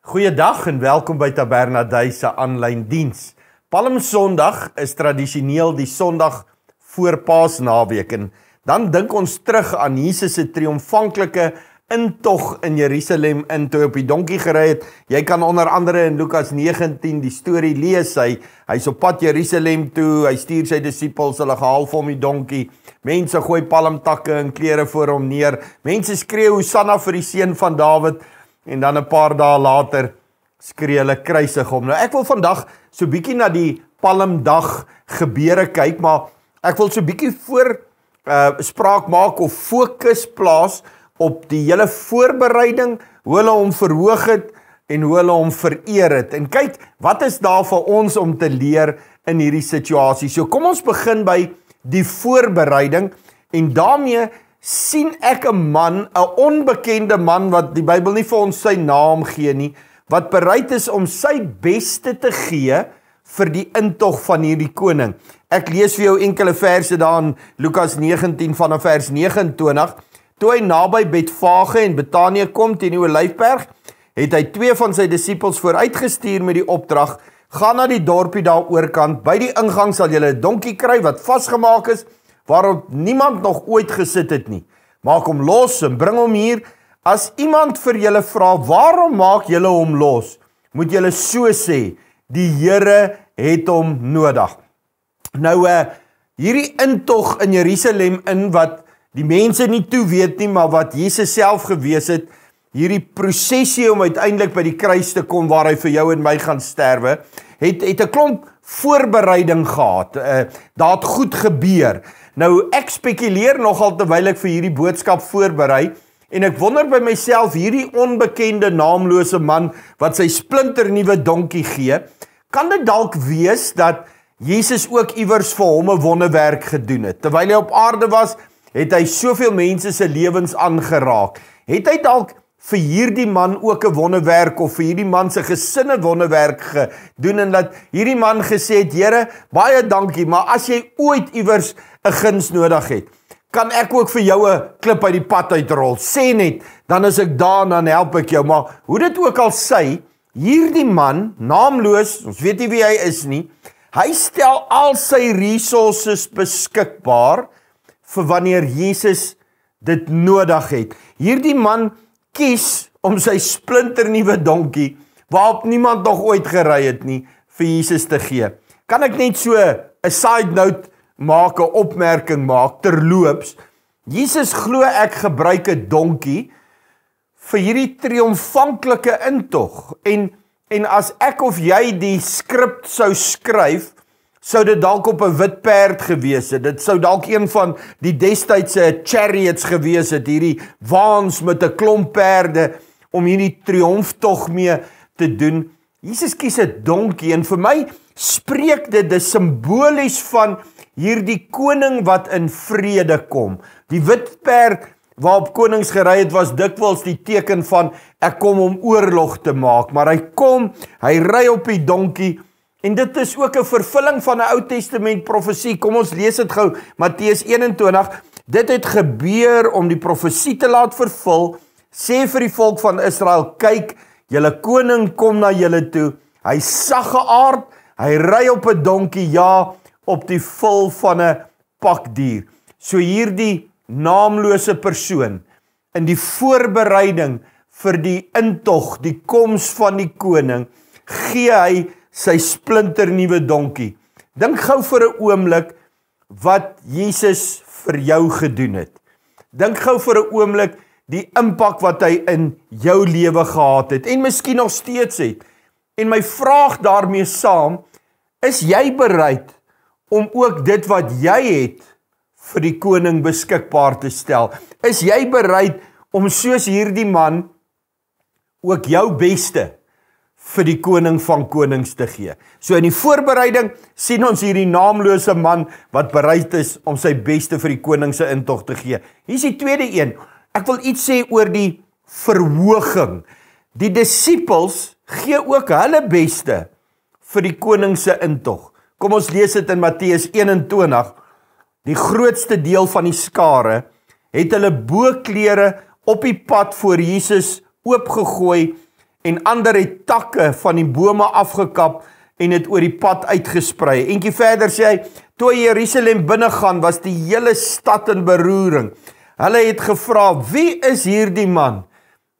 Goeiedag en welkom by Tabernadei se aanlyn diens. Palmsondag is tradisioneel die Sondag voor Paasnaweek en dan dink ons terug aan Jesus se triomfanklike intog in Jerusalem in toe op die donkie gery het. Jy kan onder andere in Lukas 19 die storie lees. Hy's op pad Jerusalem toe, hy stuur sy disippels, hulle gehaal vir hom die donkie. Mense gooi palmtakke en klere voor hom neer. Mense skreeu Hosanna vir die seun van Dawid. En dan 'n paar dae later skree hulle kruisig hom. Nou ek wil vandag so bietjie na die Palmdag gebeure kyk, maar ek wil so bietjie spraak maak of fokus plaas op die hele voorbereiding, hoe hulle hom verhoog het en hoe hulle hom vereer het. En kyk, wat is daar vir ons om te leer in hierdie situasie? So kom ons begin by die voorbereiding en daarmee sien ek 'n man, 'n onbekende man wat die Bybel nie vir ons sy naam gee nie, wat bereid is om sy beste te gee vir die intog van hierdie koning. Ek lees vir jou enkele verse daar in Lukas 19 vanaf vers 29. Toe hy naby Betfage en Betanië kom teen die Olyfberg, het hy 2 van sy disippels vooruitgestuur met die opdrag: gaan na die dorpie daar oorkant, by die ingang sal julle 'n donkie kry wat vasgemaak is, waarop niemand nog ooit gesit het nie. Maak hom los en bring hom hier. As iemand vir julle vra, waarom maak julle hom los? Moet julle so sê, die Here het hom nodig. Nou, hierdie intog in Jerusalem in wat die mense nie toe weet nie, maar wat Jesus self gewees het, hierdie prosesie om uiteindelik by die kruis te kom waar hy vir jou en my gaan sterwe, het 'n klomp voorbereiding gehad. Daar het goed gebeur. Nou, ek spekuleer nogal terwyl ek vir hierdie boodskap voorberei, en ek wonder by myself, hierdie onbekende naamlose man, wat sy splinternuwe donkie gee, kan dit dalk wees dat Jesus ook iewers vir hom 'n wonderwerk gedoen het? Terwyl hy op aarde was, het hy soveel mense se lewens aangeraak. Het hy dalk vir hierdie man ook 'n wonderwerk, of vir hierdie man se gesin 'n wonderwerk gedoen, en dat hierdie man gesê het: Here, baie dankie, maar as jy ooit iewers 'n guns nodig het, kan ek ook vir jou 'n klip uit die pad uitrol. Sê net, dan is ek daar en dan help ek jou. Maar hoe dit ook al sy, hierdie man, naamloos, ons weet nie wie hy is nie, hy stel al sy resources beskikbaar vir wanneer Jesus dit nodig het. Hierdie man kies om sy splinternuwe donkie, waarop niemand nog ooit gery het nie, vir Jesus te gee. Kan ek net so 'n side note maak, 'n opmerking maak, terloops? Jesus glo ek gebruik 'n donkie vir hierdie triomfanklike intog. En as ek of jy die skrip sou skryf, sou dit dalk op 'n wit perd gewees het. Dit sou dalk een van die destydse chariots gewees het, hierdie waans met 'n klomp perde om hierdie triomftog mee te doen. Jesus kies 'n donkie, en vir my spreek dit simbolies van hierdie koning wat in vrede kom. Die wit perd waarop konings gery het was dikwels die teken van ek kom om oorlog te maak, maar hy kom, hy ry op die donkie. En dit is ook 'n vervulling van 'n Ou Testament profesie. Kom ons lees dit gou, Matteus 21. Dit het gebeur om die profesie te laat vervul. Sê vir die volk van Israel: kyk, julle koning kom na julle toe. Hy saggeaard, hy ry op 'n donkie, ja, op die vul van 'n pakdier. So hierdie naamlose persoon in die voorbereiding vir die intog, die koms van die koning, gee hy sy splinternuwe donkie. Dink gou vir 'n oomblik wat Jesus vir jou gedoen het. Dink gou vir 'n oomblik die impak wat hy in jou lewe gehad het, en miskien nog steeds het. En my vraag daarmee saam, is jy bereid om ook dit wat jy het vir die koning beskikbaar te stel? Is jy bereid om soos hierdie man ook jou beste vir die koning van konings te gee? So in die voorbereiding sien ons hierdie naamlose man wat bereid is om sy beste vir die koning se intog te gee. Hier is die tweede een. Ek wil iets sê oor die verhoging. Die disippels gee ook hulle beste vir die koning se intog. Kom ons lees dit in Matteus 21. Die grootste deel van die skare het hulle boklere op die pad voor Jesus oopgegooi en ander het takke van die bome afgekap en het oor die pad uitgesprei. Eentjie verder sê hy, toe hy Jerusalem binnegaan, was die hele stad in beroering. Hulle het gevra, wie is hierdie man?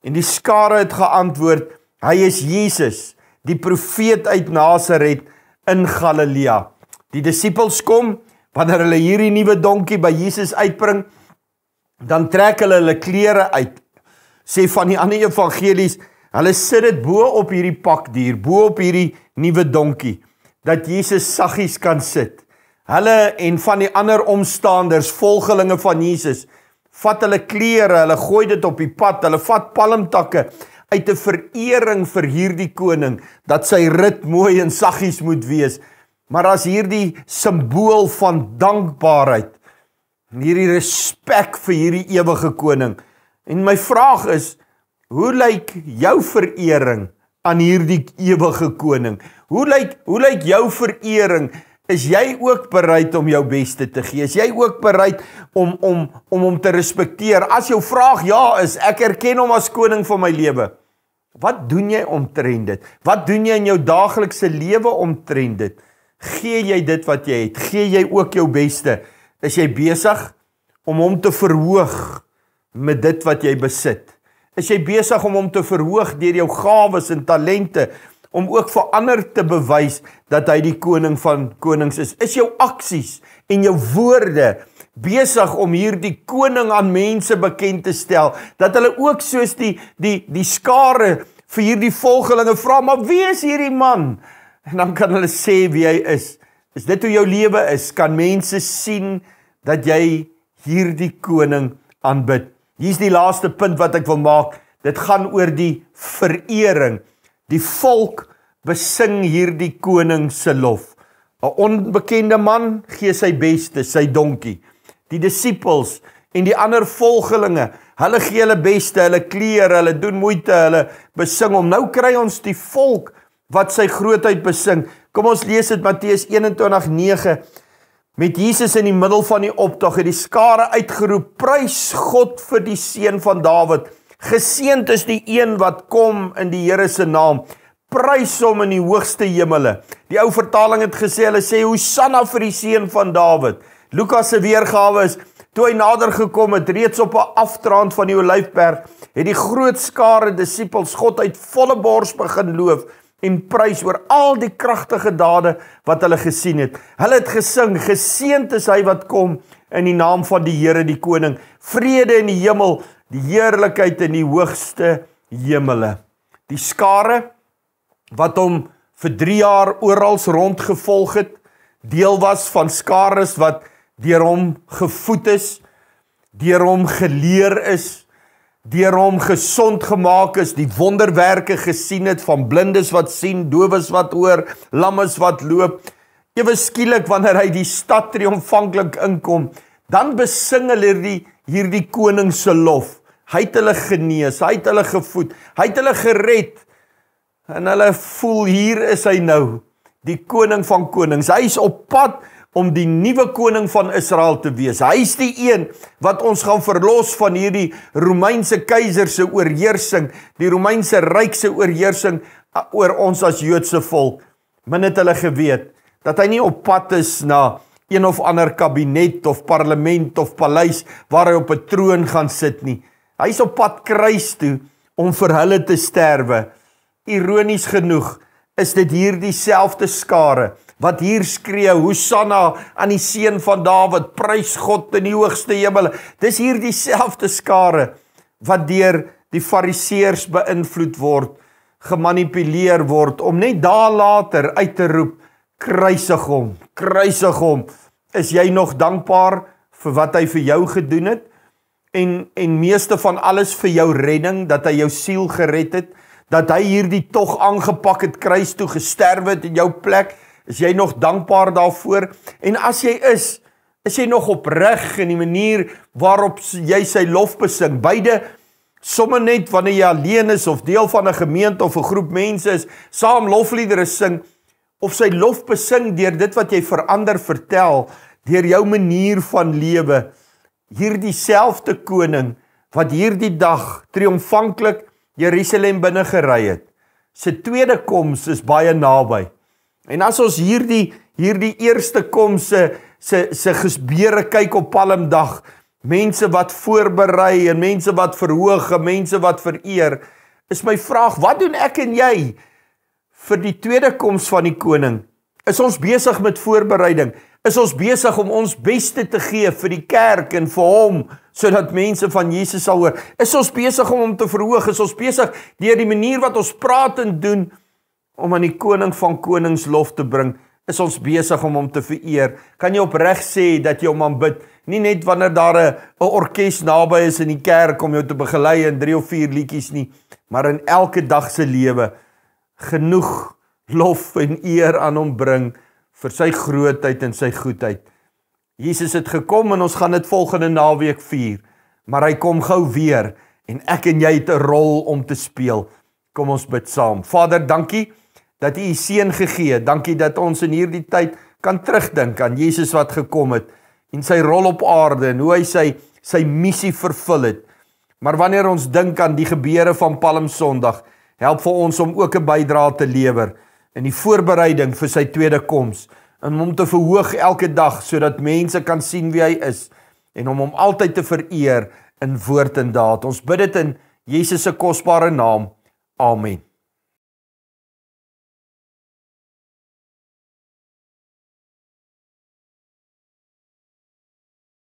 En die skare het geantwoord, hy is Jesus, die profeet uit Nasaret in Galilea. Die disippels kom, wanneer hulle hierdie nuwe donkie by Jesus uitbring, dan trek hulle klere uit. Sê van die ander evangelies, hulle sit dit bo op hierdie pakdier, bo op hierdie nuwe donkie, dat Jesus saggies kan sit. Hulle en van die ander omstanders, volgelinge van Jesus, vat hulle klere, hulle gooi dit op die pad, hulle vat palmtakke uit 'n verering vir hierdie koning, dat sy rit mooi en saggies moet wees. Maar as hierdie simbool van dankbaarheid, hierdie respek vir hierdie ewige koning. En my vraag is, hoe lyk jou verering aan hierdie ewige koning? Hoe lyk jou verering? Is jy ook bereid om jou beste te gee? Is jy ook bereid om hom te respekteer? As jou vraag ja is, ek erken hom as koning van my lewe. Wat doen jy omtrent dit? Wat doen jy in jou daaglikse lewe omtrent dit? Gee jy dit wat jy het? Gee jy ook jou beste? Is jy besig om hom te verhoog met dit wat jy besit? Is jy besig om hom te verhoog deur jou gawes en talente, om ook vir ander te bewys dat hy die koning van konings is? Is jou aksies en jou woorde besig om hierdie koning aan mense bekend te stel, dat hulle ook soos die skare vir hierdie volgelinge vra, maar wie is hierdie man? En dan kan hulle sê wie hy is. Is dit hoe jou lewe is? Kan mense sien dat jy hierdie koning aanbid? Hier is die laaste punt wat ek wil maak. Dit gaan oor die verering. Die volk besing hierdie koning se lof. 'n Onbekende man gee sy beste, sy donkie. Die disippels en die ander volgelinge, hulle gee hulle beste, hulle klere, hulle doen moeite, hulle besing hom. Nou kry ons die volk wat sy grootheid besing. Kom ons lees dit Matteus 21:9. Met Jesus in die middel van die optog het die skare uitgeroep, prys God vir die seun van Dawid. Geseënd is die een wat kom in die Here se naam. Prys hom in die hoogste hemele. Die ou vertaling het gesê, hulle sê, Hosanna vir die seun van Dawid. Lukas se weergawe is, toe hy nader gekom het, reeds op 'n afdraand van die Olyfberg, het die groot skare disippels God uit volle bors begin loof en prys oor al die kragtige dade wat hulle gesien het. Hulle het gesing, geseënd is hy wat kom in die naam van die Here die koning. Vrede in die hemel, die heerlikheid in die hoogste hemele. Die skare wat hom vir 3 jaar oral rondgevolg het, deel was van skares wat deur hom gevoed is, deur hom geleer is, deur hom gesond gemaak is, die wonderwerke gesien het van blindes wat sien, dowes wat hoor, lammes wat loop. Ewe skielik wanneer hy die stad triomfantlik inkom, dan besing hulle hierdie koning se lof. Hy het hulle genees, hy het hulle gevoed, hy het hulle gered. En hulle voel, hier is hy nou, die koning van konings. Hy is op pad om die nuwe koning van Israel te wees. Hy is die een wat ons gaan verlos van hierdie Romeinse keiser se oorheersing, die Romeinse ryk se oorheersing oor ons as Joodse volk. Min het hulle geweet dat hy nie op pad is na een of ander kabinet of parlement of paleis waar hy op 'n troon gaan sit nie. Hy is op pad kruis toe om vir hulle te sterwe. Ironies genoeg is dit hier dieselfde skare wat hier skree, Hosanna aan die seun van Dawid, prys God in die hoogste hemel. Dis hier dieselfde skare wat deur die fariseërs beïnvloed word, gemanipuleer word, om net daar later uit te roep, kruisig hom, kruisig hom. Is jy nog dankbaar vir wat hy vir jou gedoen het? En meeste van alles vir jou redding, dat hy jou siel gered het, dat hy hierdie tog aangepak het, kruis toe gesterwe het in jou plek? Is jy nog dankbaar daarvoor? En as jy is jy nog opreg in die manier waarop jy sy lof besing? Beide, somme net wanneer jy alleen is, of deel van 'n gemeente of 'n groep mense is, saam lofliedere sing, of sy lof besing deur dit wat jy vir ander vertel, deur jou manier van lewe. Hierdie selfde koning, wat hierdie dag triomfantlik Jerusalem binne gery het, se tweede koms is baie naby. En as ons hierdie eerste koms se gebeure kyk op Palmdag, mense wat voorberei en mense wat verhoog en mense wat vereer, is my vraag, wat doen ek en jy vir die tweede koms van die koning? Is ons besig met voorbereiding? Is ons besig om ons beste te gee vir die kerk en vir hom, sodat mense van Jesus sal hoor? Is ons besig om hom te verhoog? Is ons besig deur die manier wat ons praat en doen, om aan die koning van konings lof te bring? Is ons besig om hom te vereer? Kan jy opreg sê dat jy hom aanbid? Nie net wanneer daar 'n orkes naby is in die kerk om jou te begelei in 3 of 4 liedjies nie, maar in elke dag se lewe genoeg lof en eer aan hom bring vir sy grootheid en sy goedheid. Jesus het gekom en ons gaan dit volgende naweek vier, maar hy kom gou weer en ek en jy het 'n rol om te speel. Kom ons bid saam. Vader, dankie dat U seën gegee het. Dankie dat ons in hierdie tyd kan terugdink aan Jesus wat gekom het en sy rol op aarde en hoe hy sy missie vervul het. Maar wanneer ons dink aan die gebeure van Palm Sondag, help vir ons om ook 'n bydrae te lewer in die voorbereiding vir sy tweede koms, en om te verhoog elke dag, sodat mense kan sien wie hy is, en om hom altyd te vereer in woord en daad. Ons bid dit in Jesus se kosbare naam. Amen.